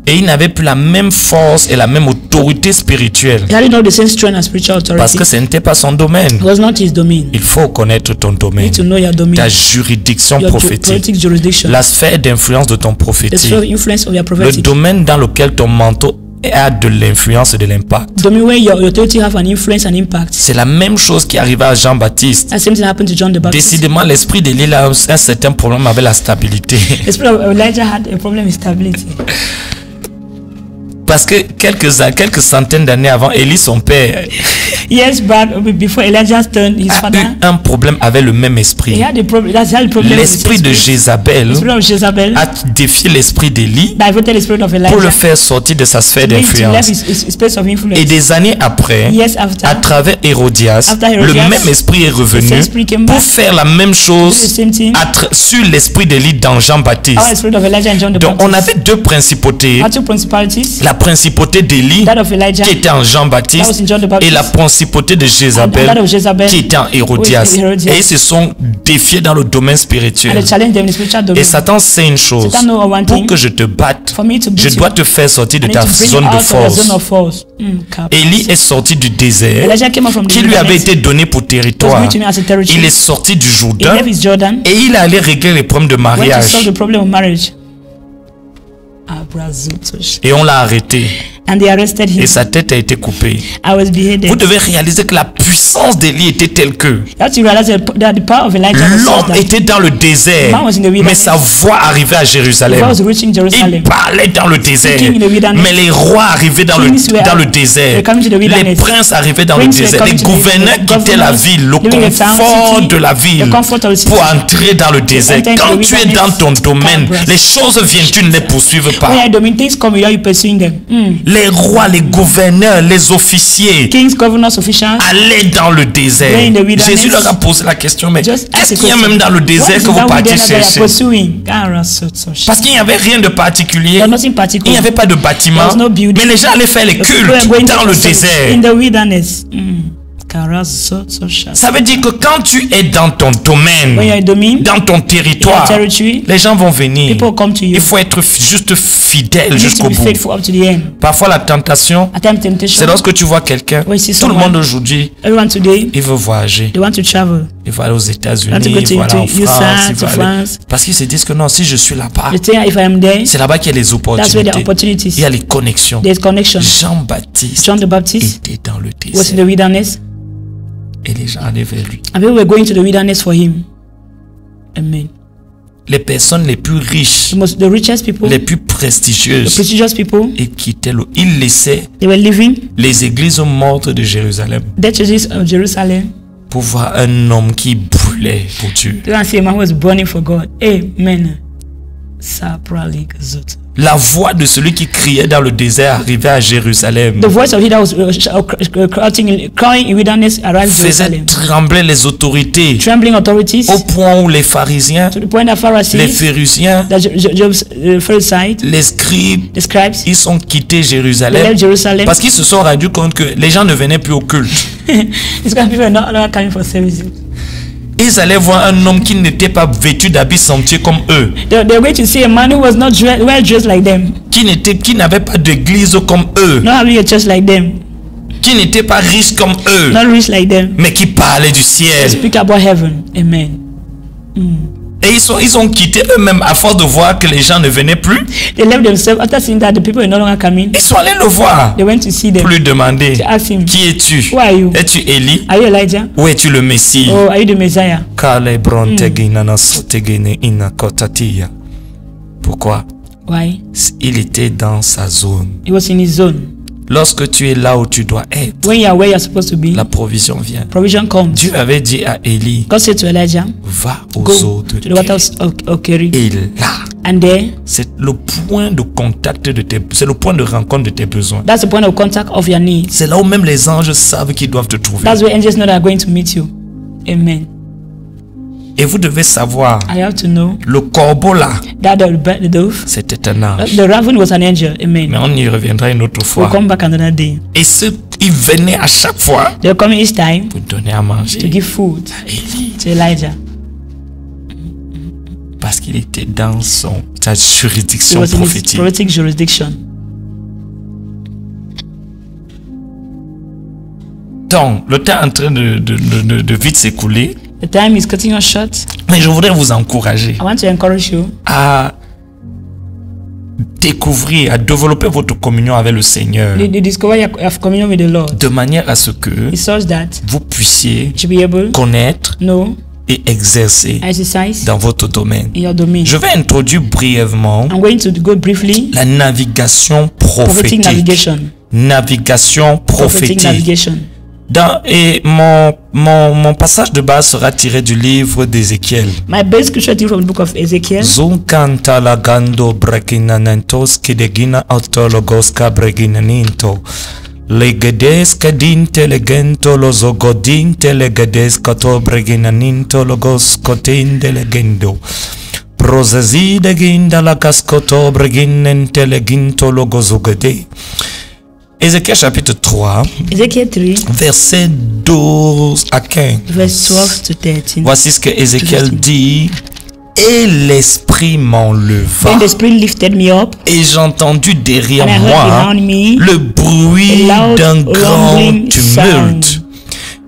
Speaker 1: Et il n'avait plus la même force et la même autorité spirituelle.
Speaker 2: He had not the same strength and spiritual
Speaker 1: Parce
Speaker 2: authority.
Speaker 1: que ce n'était pas son domaine.
Speaker 2: It was not his domain.
Speaker 1: Il faut connaître ton
Speaker 2: You
Speaker 1: domaine,
Speaker 2: need to know your domain.
Speaker 1: ta juridiction
Speaker 2: Your
Speaker 1: prophétique,
Speaker 2: prophetic jurisdiction.
Speaker 1: la sphère d'influence de ton
Speaker 2: The
Speaker 1: prophétique,
Speaker 2: sphere of influence of your
Speaker 1: le
Speaker 2: prophetic.
Speaker 1: domaine dans lequel ton manteau a de l'influence et de l'impact.
Speaker 2: Domain where your authority have an influence and impact.
Speaker 1: C'est la même chose qui arriva à Jean-Baptiste.
Speaker 2: The same thing happened to John the Baptist.
Speaker 1: Décidément, l'esprit d'Élie a un certain problème avec la stabilité.
Speaker 2: The spirit of Elijah had a problem with stability.
Speaker 1: Parce que quelques centaines d'années avant, Élie, son père,
Speaker 2: Yes, but before Elijah's turn, his
Speaker 1: a
Speaker 2: father,
Speaker 1: eu un problème avec le même
Speaker 2: he
Speaker 1: esprit.
Speaker 2: had a problem. That's the problem.
Speaker 1: L'esprit de Jézabel
Speaker 2: The spirit of Jezebel
Speaker 1: a défié l'esprit d'Élie
Speaker 2: diverted the spirit of
Speaker 1: pour le
Speaker 2: Elijah.
Speaker 1: faire sortir de sa sphère
Speaker 2: Made to left
Speaker 1: d'influence.
Speaker 2: his place of influence.
Speaker 1: Et des années après,
Speaker 2: Years after,
Speaker 1: à travers Hérodias,
Speaker 2: After
Speaker 1: le
Speaker 2: Herodias,
Speaker 1: même esprit est
Speaker 2: the
Speaker 1: revenu
Speaker 2: same spirit came
Speaker 1: pour
Speaker 2: back
Speaker 1: faire la même
Speaker 2: do the
Speaker 1: chose
Speaker 2: same thing.
Speaker 1: sur l'esprit d'Élie dans
Speaker 2: Our
Speaker 1: Jean-Baptiste.
Speaker 2: spirit of Elijah and John the
Speaker 1: Donc on
Speaker 2: Baptist.
Speaker 1: avait deux principautés,
Speaker 2: Had two principalities.
Speaker 1: la principauté d'Élie
Speaker 2: That of Elijah,
Speaker 1: qui était en
Speaker 2: that was
Speaker 1: Jean-Baptiste
Speaker 2: in John the
Speaker 1: et
Speaker 2: Baptist,
Speaker 1: la principauté de
Speaker 2: and
Speaker 1: Jézabel
Speaker 2: that of Jezebel,
Speaker 1: qui était en Hérodias.
Speaker 2: with Herodias.
Speaker 1: Et ils se sont défiés dans le domaine
Speaker 2: and
Speaker 1: spirituel.
Speaker 2: they challenged them in the spiritual
Speaker 1: Et
Speaker 2: domain.
Speaker 1: Satan sait une chose,
Speaker 2: Satan know one
Speaker 1: pour
Speaker 2: thing.
Speaker 1: que je te batte,
Speaker 2: For me to beat
Speaker 1: je
Speaker 2: you,
Speaker 1: dois te faire sortir de
Speaker 2: I need
Speaker 1: ta
Speaker 2: to bring
Speaker 1: zone
Speaker 2: you
Speaker 1: de
Speaker 2: out of the zone
Speaker 1: force.
Speaker 2: of force.
Speaker 1: Élie est sorti du désert
Speaker 2: Elijah came out from the
Speaker 1: qui lui avait
Speaker 2: wilderness.
Speaker 1: été donné pour
Speaker 2: Was
Speaker 1: territoire.
Speaker 2: given to me as a territory.
Speaker 1: Il est sorti du
Speaker 2: He
Speaker 1: Jourdain
Speaker 2: left his Jordan.
Speaker 1: et il est allé régler les problèmes de
Speaker 2: Went to
Speaker 1: mariage.
Speaker 2: solve the problem of marriage. Abrazutosh.
Speaker 1: Et on l'a arrêté
Speaker 2: And they arrested him.
Speaker 1: et sa tête a été coupée.
Speaker 2: I was beheaded.
Speaker 1: Vous devez réaliser que la puissance d'Élie était telle que
Speaker 2: You have to realize that the power of Elijah was such
Speaker 1: l'homme
Speaker 2: that
Speaker 1: était dans le désert,
Speaker 2: Man was in the wilderness.
Speaker 1: mais sa voix arrivait à
Speaker 2: the
Speaker 1: Jérusalem.
Speaker 2: voice was reaching
Speaker 1: Il
Speaker 2: Jerusalem.
Speaker 1: parlait dans le désert,
Speaker 2: Speaking in the wilderness.
Speaker 1: mais les rois arrivaient dans
Speaker 2: Kings were
Speaker 1: le désert.
Speaker 2: coming to the
Speaker 1: Les
Speaker 2: wilderness.
Speaker 1: princes arrivaient dans le
Speaker 2: Princes were
Speaker 1: désert. Les
Speaker 2: coming to the
Speaker 1: gouverneurs
Speaker 2: wilderness.
Speaker 1: quittaient la
Speaker 2: Governors
Speaker 1: ville, le
Speaker 2: living in the town,
Speaker 1: confort
Speaker 2: city,
Speaker 1: de la ville
Speaker 2: the comfort of the city.
Speaker 1: pour entrer dans le désert.
Speaker 2: enter into
Speaker 1: Quand
Speaker 2: the
Speaker 1: tu es dans
Speaker 2: wilderness.
Speaker 1: ton domaine,
Speaker 2: Cabras.
Speaker 1: les choses viennent, tu ne les poursuives
Speaker 2: When
Speaker 1: pas.
Speaker 2: you're doing things come without you pursuing them.
Speaker 1: Les rois, les gouverneurs, les officiers
Speaker 2: Kings, governors, officials.
Speaker 1: allaient dans le désert.
Speaker 2: They're in the wilderness.
Speaker 1: Jésus leur a posé la question, mais
Speaker 2: Just ask
Speaker 1: qu'est-ce
Speaker 2: a
Speaker 1: qu'il y a
Speaker 2: question.
Speaker 1: même dans le
Speaker 2: What
Speaker 1: désert
Speaker 2: is
Speaker 1: que vous
Speaker 2: that
Speaker 1: partiez
Speaker 2: wilderness that you're
Speaker 1: chercher?
Speaker 2: pursuing?
Speaker 1: Parce qu'il n'y avait rien de particulier.
Speaker 2: There's nothing
Speaker 1: Il n'y
Speaker 2: particular.
Speaker 1: avait pas de bâtiment.
Speaker 2: There was no building.
Speaker 1: Mais les gens allaient faire les
Speaker 2: People are going
Speaker 1: cultes
Speaker 2: to
Speaker 1: dans le
Speaker 2: church
Speaker 1: désert.
Speaker 2: in the wilderness.
Speaker 1: Ça veut dire que quand tu es dans ton domaine,
Speaker 2: When you're in domain,
Speaker 1: dans ton territoire,
Speaker 2: your territory,
Speaker 1: les gens vont venir.
Speaker 2: people come to you.
Speaker 1: Il faut être juste fidèle
Speaker 2: You need to
Speaker 1: jusqu'au
Speaker 2: be
Speaker 1: bout.
Speaker 2: faithful up to the end.
Speaker 1: Parfois la tentation,
Speaker 2: At times
Speaker 1: c'est
Speaker 2: temptation.
Speaker 1: lorsque tu vois quelqu'un.
Speaker 2: When you see
Speaker 1: Tout le
Speaker 2: someone,
Speaker 1: monde aujourd'hui,
Speaker 2: everyone today,
Speaker 1: il veut voyager.
Speaker 2: they want to travel.
Speaker 1: Il va aller aux États-Unis,
Speaker 2: Want to go
Speaker 1: il va aller en
Speaker 2: to USA,
Speaker 1: France, il
Speaker 2: to
Speaker 1: va aller-
Speaker 2: France.
Speaker 1: Parce qu'ils se disent que non, si je suis là-bas,
Speaker 2: They think if I am there,
Speaker 1: c'est là-bas qu'il y a les
Speaker 2: that's where the
Speaker 1: opportunités.
Speaker 2: opportunities.
Speaker 1: Il y a les connexions.
Speaker 2: There's connection.
Speaker 1: Jean-Baptiste
Speaker 2: John the Baptist
Speaker 1: était dans le
Speaker 2: was in
Speaker 1: désert
Speaker 2: the wilderness,
Speaker 1: et les gens allaient vers lui.
Speaker 2: and people were going to the wilderness for him. Amen.
Speaker 1: Les personnes les plus riches,
Speaker 2: The richest people,
Speaker 1: les plus
Speaker 2: the
Speaker 1: prestigieuses,
Speaker 2: prestigious people,
Speaker 1: et quittaient le. Ils laissaient
Speaker 2: they were living
Speaker 1: les églises mortes de Jérusalem
Speaker 2: dead churches of Jerusalem.
Speaker 1: pour voir un homme qui brûlait pour Dieu.
Speaker 2: They want to see a man who was burning for God. Amen. Saprali Gazut.
Speaker 1: La voix de celui qui criait dans le désert arrivait à Jérusalem,
Speaker 2: The voice of he that was crying in wilderness arrived in
Speaker 1: faisait
Speaker 2: Jerusalem.
Speaker 1: trembler les autorités
Speaker 2: Trembling authorities
Speaker 1: au point où les pharisiens,
Speaker 2: to the point that
Speaker 1: les
Speaker 2: Pharisees,
Speaker 1: phérusiens,
Speaker 2: the Pharisees,
Speaker 1: les scribes,
Speaker 2: the scribes,
Speaker 1: ils sont quittés
Speaker 2: they
Speaker 1: Jérusalem
Speaker 2: left Jerusalem.
Speaker 1: parce qu'ils se sont rendus compte que les gens ne venaient plus au culte.
Speaker 2: These kind of people are not coming for services.
Speaker 1: Ils allaient voir un homme qui n'était pas vêtu d'habits somptueux comme eux,
Speaker 2: They're going to see a man who was not well dressed like them,
Speaker 1: qui n'avait pas d'église comme eux,
Speaker 2: not having a church like them,
Speaker 1: qui n'était pas riche comme eux,
Speaker 2: not rich like them.
Speaker 1: mais qui parlait du ciel.
Speaker 2: Speak about heaven. Amen.
Speaker 1: Et ils ont quitté eux-mêmes à force de voir que les gens ne venaient plus.
Speaker 2: They left themselves after seeing that the people were no longer coming.
Speaker 1: Ils sont allés le voir
Speaker 2: They went to see them.
Speaker 1: pour lui demander,
Speaker 2: To ask him,
Speaker 1: qui es-tu?
Speaker 2: who are you?
Speaker 1: Es-tu Élie?
Speaker 2: Are you Elijah?
Speaker 1: Ou es-tu le Messie?
Speaker 2: Or are you the Messiah?
Speaker 1: Pourquoi?
Speaker 2: Why?
Speaker 1: Il était dans sa zone.
Speaker 2: He was in his zone.
Speaker 1: Lorsque tu es là où tu dois être,
Speaker 2: When you are where you are supposed to be,
Speaker 1: la provision vient.
Speaker 2: provision comes.
Speaker 1: Dieu avait dit à Élie,
Speaker 2: God said to Elijah,
Speaker 1: va aux
Speaker 2: go
Speaker 1: eaux de
Speaker 2: to the waters of Keri.
Speaker 1: Et là,
Speaker 2: And there,
Speaker 1: c'est le point de contact de c'est le point de rencontre de tes besoins.
Speaker 2: that's the point of contact of your needs.
Speaker 1: C'est là où même les anges savent qu'ils doivent te trouver.
Speaker 2: That's where angels know they are going to meet you. Amen.
Speaker 1: Et vous devez savoir,
Speaker 2: I have to know
Speaker 1: le corbeau là,
Speaker 2: that the dove,
Speaker 1: c'était un ange.
Speaker 2: the raven was an angel.
Speaker 1: Mais
Speaker 2: Amen.
Speaker 1: on y reviendra une autre
Speaker 2: We'll
Speaker 1: fois.
Speaker 2: come back another day.
Speaker 1: Et il venait à chaque fois
Speaker 2: They'll come each time
Speaker 1: pour donner à
Speaker 2: to
Speaker 1: manger
Speaker 2: give food
Speaker 1: à Élie.
Speaker 2: to Elijah.
Speaker 1: Parce qu'il était dans sa
Speaker 2: He
Speaker 1: juridiction
Speaker 2: was in his
Speaker 1: prophétique.
Speaker 2: prophetic jurisdiction.
Speaker 1: Donc, le temps est en train de vite s'écouler.
Speaker 2: The time is cutting us short.
Speaker 1: Mais je voudrais vous encourager
Speaker 2: I want to encourage you
Speaker 1: à découvrir, à développer votre communion avec le Seigneur
Speaker 2: to discover your communion with the Lord.
Speaker 1: de manière à ce que
Speaker 2: It's such that
Speaker 1: vous puissiez
Speaker 2: you should be able to
Speaker 1: connaître
Speaker 2: know
Speaker 1: et exercer
Speaker 2: exercise
Speaker 1: dans votre domaine.
Speaker 2: in your domain.
Speaker 1: Je vais introduire brièvement
Speaker 2: I'm going to go briefly.
Speaker 1: la navigation
Speaker 2: Prophetic
Speaker 1: prophétique.
Speaker 2: navigation.
Speaker 1: Navigation
Speaker 2: Prophetic
Speaker 1: prophétique.
Speaker 2: navigation.
Speaker 1: Et mon passage de base sera tiré du livre d'Ézéchiel.
Speaker 2: My base scripture is from the book of Ezekiel.
Speaker 1: Zunkanta lagando brekinanentos kidegina autologoska breginanento. Legedes kadinte legento lozogodinte legedes kato breginaninto logos kotinde legendo. Prozazide ginda la cascoto breginente leginto logozogode. Ézéchiel chapitre 3,
Speaker 2: Ezekiel 3,
Speaker 1: versets 12 à 15.
Speaker 2: verse 12 to 13.
Speaker 1: Voici ce que Ézéchiel dit. Et l'esprit m'enleva.
Speaker 2: Then the Spirit lifted me up,
Speaker 1: Et j'ai entendu derrière
Speaker 2: and I heard
Speaker 1: moi
Speaker 2: around me
Speaker 1: le bruit
Speaker 2: a loud
Speaker 1: d'un grand
Speaker 2: rumbling
Speaker 1: tumulte.
Speaker 2: sound.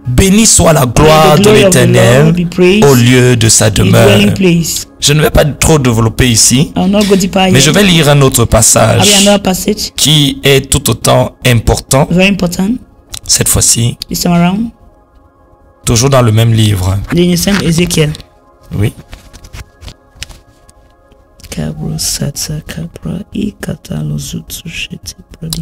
Speaker 1: Béni soit la gloire
Speaker 2: May the
Speaker 1: de
Speaker 2: glory of the
Speaker 1: l'Éternel
Speaker 2: Lord be praised
Speaker 1: au lieu de sa
Speaker 2: in his
Speaker 1: demeure.
Speaker 2: dwelling place.
Speaker 1: Je ne vais pas trop développer ici,
Speaker 2: I will not go deeper
Speaker 1: mais je
Speaker 2: here.
Speaker 1: vais lire un autre
Speaker 2: I will
Speaker 1: passage
Speaker 2: another passage,
Speaker 1: qui est tout autant important,
Speaker 2: very important,
Speaker 1: cette fois-ci,
Speaker 2: this time around,
Speaker 1: toujours dans le même livre.
Speaker 2: in the same Ezekiel.
Speaker 1: Oui.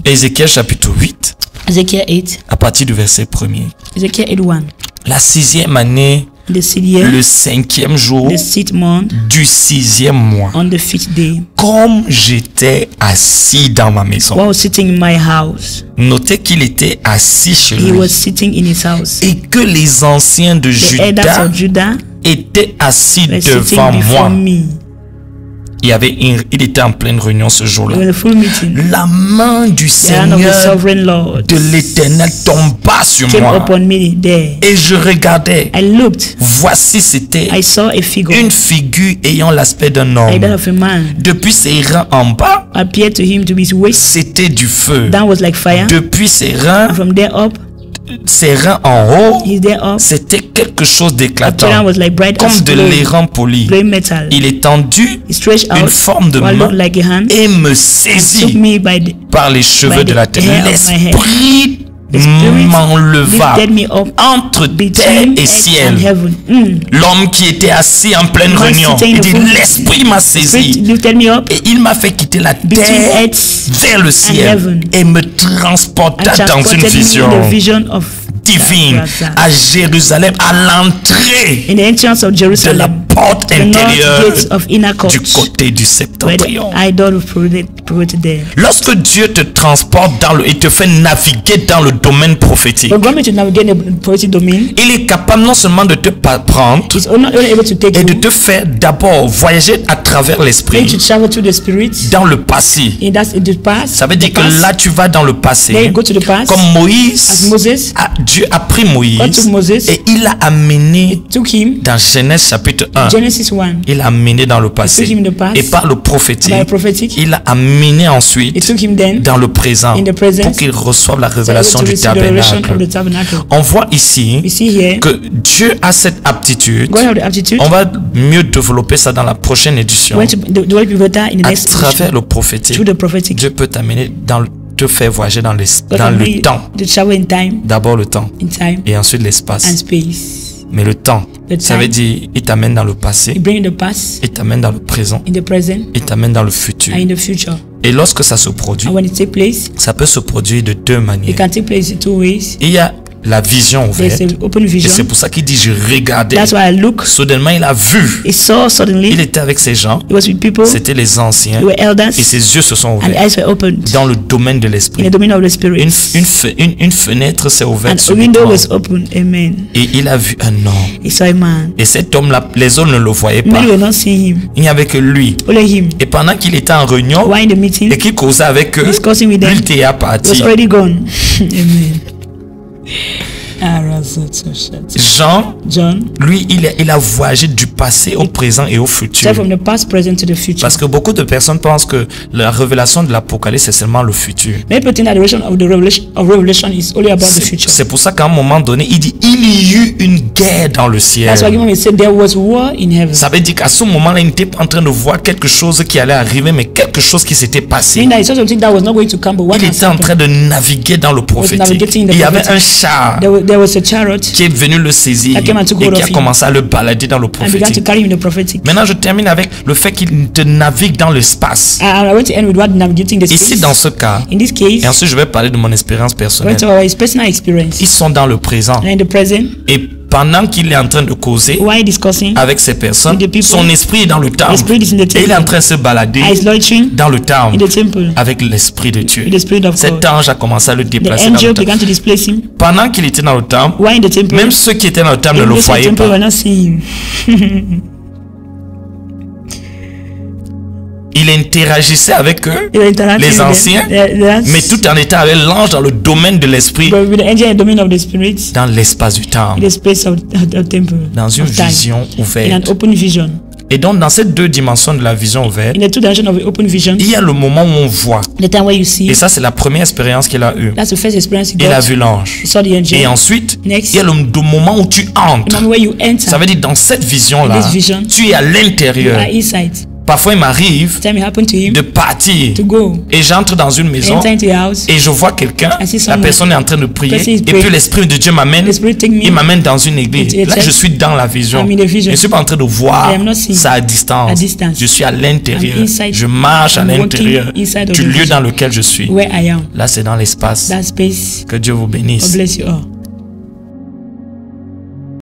Speaker 1: Ézéchiel chapitre 8,
Speaker 2: Ezekiel 8,
Speaker 1: à partir du verset 1er.
Speaker 2: Ezekiel 8:1.
Speaker 1: La 6e année,
Speaker 2: The 6th year,
Speaker 1: le 5e jour
Speaker 2: the 6th month,
Speaker 1: du 6e mois,
Speaker 2: on the 5th day,
Speaker 1: comme j'étais assis dans ma maison.
Speaker 2: while sitting in my house,
Speaker 1: Notez qu'il était assis chez
Speaker 2: he
Speaker 1: lui
Speaker 2: was sitting in his house.
Speaker 1: et que les anciens de
Speaker 2: The elders
Speaker 1: Juda
Speaker 2: of Judah
Speaker 1: étaient assis
Speaker 2: were sitting
Speaker 1: devant
Speaker 2: before
Speaker 1: moi.
Speaker 2: me.
Speaker 1: Il était en pleine réunion ce
Speaker 2: We
Speaker 1: jour-là.
Speaker 2: were in a full meeting.
Speaker 1: La main du
Speaker 2: The hand of the
Speaker 1: Seigneur
Speaker 2: sovereign Lord
Speaker 1: de l'Éternel tomba sur
Speaker 2: came
Speaker 1: moi
Speaker 2: upon me there.
Speaker 1: et je regardais.
Speaker 2: I looked.
Speaker 1: Voici, c'était
Speaker 2: I saw a figure,
Speaker 1: une figure ayant l'aspect d'un
Speaker 2: like that
Speaker 1: homme.
Speaker 2: of a man,
Speaker 1: Depuis ses reins en bas,
Speaker 2: appeared to him to be his waist.
Speaker 1: c'était du feu.
Speaker 2: That was like fire.
Speaker 1: Depuis ses reins
Speaker 2: And from there up,
Speaker 1: en haut,
Speaker 2: he's there up.
Speaker 1: c'était quelque chose
Speaker 2: Appearance
Speaker 1: d'éclatant,
Speaker 2: was like bright
Speaker 1: comme
Speaker 2: as
Speaker 1: de
Speaker 2: gold,
Speaker 1: l'airain poli.
Speaker 2: gray metal.
Speaker 1: Il est tendu
Speaker 2: He stretched
Speaker 1: une
Speaker 2: out
Speaker 1: forme de
Speaker 2: what
Speaker 1: main
Speaker 2: looked like a hand,
Speaker 1: et me
Speaker 2: took
Speaker 1: saisit
Speaker 2: me by the
Speaker 1: par les cheveux
Speaker 2: by
Speaker 1: de
Speaker 2: the
Speaker 1: la tête.
Speaker 2: hair of my head.
Speaker 1: L'esprit
Speaker 2: The Spirit
Speaker 1: m'enleva
Speaker 2: lifted me up
Speaker 1: entre terre
Speaker 2: between
Speaker 1: et
Speaker 2: earth
Speaker 1: ciel.
Speaker 2: and heaven.
Speaker 1: L'homme qui était assis en pleine
Speaker 2: Man
Speaker 1: réunion,
Speaker 2: sitting in
Speaker 1: il
Speaker 2: the
Speaker 1: dit,
Speaker 2: full-
Speaker 1: l'esprit m'a
Speaker 2: Spirit
Speaker 1: saisi
Speaker 2: lifted me up
Speaker 1: et il m'a fait quitter la
Speaker 2: between
Speaker 1: terre
Speaker 2: earth
Speaker 1: vers le ciel
Speaker 2: heaven.
Speaker 1: et me
Speaker 2: and
Speaker 1: transporta dans une
Speaker 2: transported me in
Speaker 1: vision
Speaker 2: the vision of
Speaker 1: divine à Jérusalem, à l'entrée
Speaker 2: in the entrance of
Speaker 1: de la
Speaker 2: Jerusalem,
Speaker 1: porte
Speaker 2: the north
Speaker 1: intérieure
Speaker 2: gates of inner court,
Speaker 1: du côté du
Speaker 2: where the
Speaker 1: septentrion.
Speaker 2: idol was promoted there.
Speaker 1: Lorsque Dieu te transporte et te fait naviguer dans le domaine prophétique,
Speaker 2: But God made to navigate the prophetic domain.
Speaker 1: il est capable non seulement de te prendre
Speaker 2: He's not only able to take
Speaker 1: et de
Speaker 2: you,
Speaker 1: te faire d'abord voyager à travers
Speaker 2: then to
Speaker 1: l'esprit
Speaker 2: travel through the spirit.
Speaker 1: dans le passé.
Speaker 2: In the past,
Speaker 1: Ça veut dire
Speaker 2: the
Speaker 1: que
Speaker 2: past,
Speaker 1: là tu vas dans le
Speaker 2: then
Speaker 1: passé,
Speaker 2: you go to the past.
Speaker 1: comme
Speaker 2: As
Speaker 1: Moïse.
Speaker 2: Moses
Speaker 1: Dieu a pris
Speaker 2: God
Speaker 1: Moïse
Speaker 2: took Moses,
Speaker 1: et il l'a amené
Speaker 2: took him,
Speaker 1: dans Genèse chapitre 1.
Speaker 2: Genesis 1,
Speaker 1: Il l'a amené dans le
Speaker 2: took
Speaker 1: passé
Speaker 2: him in the past,
Speaker 1: et par le prophétique,
Speaker 2: by the prophetic,
Speaker 1: il l'a amené
Speaker 2: he
Speaker 1: ensuite
Speaker 2: took him then
Speaker 1: dans le présent
Speaker 2: in the presence,
Speaker 1: pour qu'il reçoive la
Speaker 2: so he was
Speaker 1: révélation
Speaker 2: to
Speaker 1: du
Speaker 2: receive the revelation of
Speaker 1: tabernacle.
Speaker 2: the tabernacle.
Speaker 1: On voit ici
Speaker 2: We see here,
Speaker 1: que Dieu a cette aptitude.
Speaker 2: God have the aptitude.
Speaker 1: On va mieux développer ça dans la prochaine édition.
Speaker 2: Going to the way people in the
Speaker 1: À
Speaker 2: next
Speaker 1: travers
Speaker 2: edition,
Speaker 1: le prophétique,
Speaker 2: through the prophetic,
Speaker 1: Dieu peut t'amener te faire voyager dans
Speaker 2: God
Speaker 1: le
Speaker 2: can bring
Speaker 1: temps.
Speaker 2: to travel in time,
Speaker 1: D'abord le temps et ensuite
Speaker 2: and
Speaker 1: l'espace.
Speaker 2: space.
Speaker 1: Mais le temps,
Speaker 2: The
Speaker 1: ça
Speaker 2: time,
Speaker 1: veut dire il t'amène dans le
Speaker 2: He
Speaker 1: passé,
Speaker 2: bring in the past,
Speaker 1: il t'amène dans le présent,
Speaker 2: in the present,
Speaker 1: il t'amène dans le futur.
Speaker 2: and in the future.
Speaker 1: Et lorsque ça se produit,
Speaker 2: And when it takes place,
Speaker 1: ça peut se produire de deux
Speaker 2: it
Speaker 1: manières.
Speaker 2: can take place in two ways.
Speaker 1: Il y a la vision
Speaker 2: There's
Speaker 1: ouverte.
Speaker 2: an open
Speaker 1: Et c'est
Speaker 2: vision.
Speaker 1: pour ça qu'il dit je regardais.
Speaker 2: That's why I look.
Speaker 1: Soudainement il a vu.
Speaker 2: He saw
Speaker 1: Il
Speaker 2: suddenly.
Speaker 1: était avec ces gens.
Speaker 2: He was with people.
Speaker 1: C'était les anciens.
Speaker 2: They were elders,
Speaker 1: Et ses yeux se sont
Speaker 2: and the
Speaker 1: ouverts
Speaker 2: eyes were opened
Speaker 1: dans le domaine de
Speaker 2: in
Speaker 1: l'esprit.
Speaker 2: the domain of the spirit.
Speaker 1: Une fenêtre s'est ouverte
Speaker 2: And a window
Speaker 1: subitement.
Speaker 2: was open. Amen.
Speaker 1: Et il a vu un homme.
Speaker 2: He saw a man.
Speaker 1: Et cet homme-là, les autres ne le voyaient pas.
Speaker 2: Many were not seeing him.
Speaker 1: Il n'y avait que lui.
Speaker 2: Only him.
Speaker 1: Et pendant qu'il était en réunion
Speaker 2: While in the meeting,
Speaker 1: et qu'il causait avec eux,
Speaker 2: discussing with
Speaker 1: lui
Speaker 2: them,
Speaker 1: il était
Speaker 2: he was
Speaker 1: parti.
Speaker 2: already gone. Amen.
Speaker 1: Jean,
Speaker 2: John,
Speaker 1: lui, il a voyagé du passé au présent et au futur.
Speaker 2: said from the past, present to the future.
Speaker 1: Parce que beaucoup de personnes pensent que la révélation de l'Apocalypse c'est seulement le futur.
Speaker 2: Many people think that the revelation is only about the future.
Speaker 1: C'est pour ça qu'à un moment donné, il dit il y eut une guerre dans le ciel.
Speaker 2: That's why he said there was war in heaven.
Speaker 1: Ça veut dire qu'à ce moment-là, il n'était pas en train de voir quelque chose qui allait arriver, mais quelque chose qui s'était passé.
Speaker 2: Meaning that it's not something that was not going to come, but what
Speaker 1: Il
Speaker 2: has
Speaker 1: était en train
Speaker 2: happened.
Speaker 1: de naviguer dans le prophétique.
Speaker 2: navigating the
Speaker 1: Il y avait
Speaker 2: prophetic.
Speaker 1: un char
Speaker 2: There was there was a chariot
Speaker 1: qui est venu le saisir
Speaker 2: that came and took
Speaker 1: et
Speaker 2: hold
Speaker 1: qui a
Speaker 2: of him
Speaker 1: commencé à le balader dans le
Speaker 2: and began to
Speaker 1: prophétique.
Speaker 2: carry him in the prophetic.
Speaker 1: Maintenant, je termine avec le fait qu'il te navigue dans l'espace.
Speaker 2: I want to end with what navigating the
Speaker 1: Ici,
Speaker 2: space.
Speaker 1: dans ce cas,
Speaker 2: In this case,
Speaker 1: et ensuite je vais parler de mon expérience personnelle.
Speaker 2: went to his personal experience.
Speaker 1: Ils sont dans le présent.
Speaker 2: And in the present,
Speaker 1: Et pendant qu'il est en train de causer
Speaker 2: while discussing,
Speaker 1: avec ces personnes,
Speaker 2: with the people,
Speaker 1: son esprit est dans le temple.
Speaker 2: the spirit is in the
Speaker 1: Et il est en
Speaker 2: temple.
Speaker 1: train de se balader
Speaker 2: I is loitering
Speaker 1: dans le temple
Speaker 2: in the temple
Speaker 1: avec l'esprit de Dieu.
Speaker 2: with the spirit of
Speaker 1: Cet
Speaker 2: God.
Speaker 1: ange a commencé à le
Speaker 2: The
Speaker 1: déplacer dans le
Speaker 2: angel
Speaker 1: temple.
Speaker 2: began to displace him
Speaker 1: Pendant qu'il était dans le temple,
Speaker 2: while in the temple.
Speaker 1: même ceux qui étaient dans le temple ne
Speaker 2: Even
Speaker 1: le
Speaker 2: those in the
Speaker 1: voyaient
Speaker 2: temple
Speaker 1: pas.
Speaker 2: were not seeing him.
Speaker 1: Il interagissait avec eux,
Speaker 2: They were interacting
Speaker 1: les
Speaker 2: with them.
Speaker 1: anciens,
Speaker 2: The
Speaker 1: mais tout en étant avec l'ange dans le domaine de l'esprit,
Speaker 2: but with the angel in the domain of the spirit,
Speaker 1: dans l'espace du
Speaker 2: in
Speaker 1: temple,
Speaker 2: the space of the temple,
Speaker 1: dans une
Speaker 2: of time,
Speaker 1: vision
Speaker 2: in an
Speaker 1: ouverte.
Speaker 2: open vision.
Speaker 1: Et donc, dans ces deux dimensions de la vision ouverte,
Speaker 2: In the two dimensions of the open vision,
Speaker 1: il y a le moment où on voit.
Speaker 2: the time where you see,
Speaker 1: Et ça, c'est la première expérience qu'il a eue.
Speaker 2: that's the first experience you
Speaker 1: Il a
Speaker 2: got.
Speaker 1: vu l'ange.
Speaker 2: You saw the angel.
Speaker 1: Et ensuite,
Speaker 2: Next,
Speaker 1: il y a le moment où tu
Speaker 2: the
Speaker 1: entres.
Speaker 2: moment where you enter,
Speaker 1: Ça veut dire, dans cette vision-là,
Speaker 2: In this vision,
Speaker 1: tu es à
Speaker 2: you
Speaker 1: l'intérieur.
Speaker 2: are inside.
Speaker 1: Parfois, il m'arrive
Speaker 2: Time it happened to him
Speaker 1: de partir.
Speaker 2: to go,
Speaker 1: Et j'entre dans une maison.
Speaker 2: enter into the house.
Speaker 1: Et je vois quelqu'un,
Speaker 2: I see
Speaker 1: la
Speaker 2: someone.
Speaker 1: personne est en train de prier,
Speaker 2: Person is
Speaker 1: et
Speaker 2: praying.
Speaker 1: puis l'Esprit de Dieu m'amène,
Speaker 2: The Spirit take me
Speaker 1: il m'amène dans une église.
Speaker 2: into a
Speaker 1: Là, je
Speaker 2: church.
Speaker 1: suis dans la vision.
Speaker 2: I'm in the vision.
Speaker 1: Je ne suis pas en train de voir
Speaker 2: I am not seeing.
Speaker 1: ça à distance.
Speaker 2: At distance.
Speaker 1: Je suis à l'intérieur.
Speaker 2: I'm inside.
Speaker 1: Je marche à
Speaker 2: I'm walking
Speaker 1: l'intérieur
Speaker 2: inside of
Speaker 1: du
Speaker 2: the
Speaker 1: lieu
Speaker 2: vision.
Speaker 1: dans lequel je suis.
Speaker 2: Where I am.
Speaker 1: Là, c'est dans l'espace.
Speaker 2: That space.
Speaker 1: Que Dieu vous
Speaker 2: God
Speaker 1: bénisse.
Speaker 2: bless you all.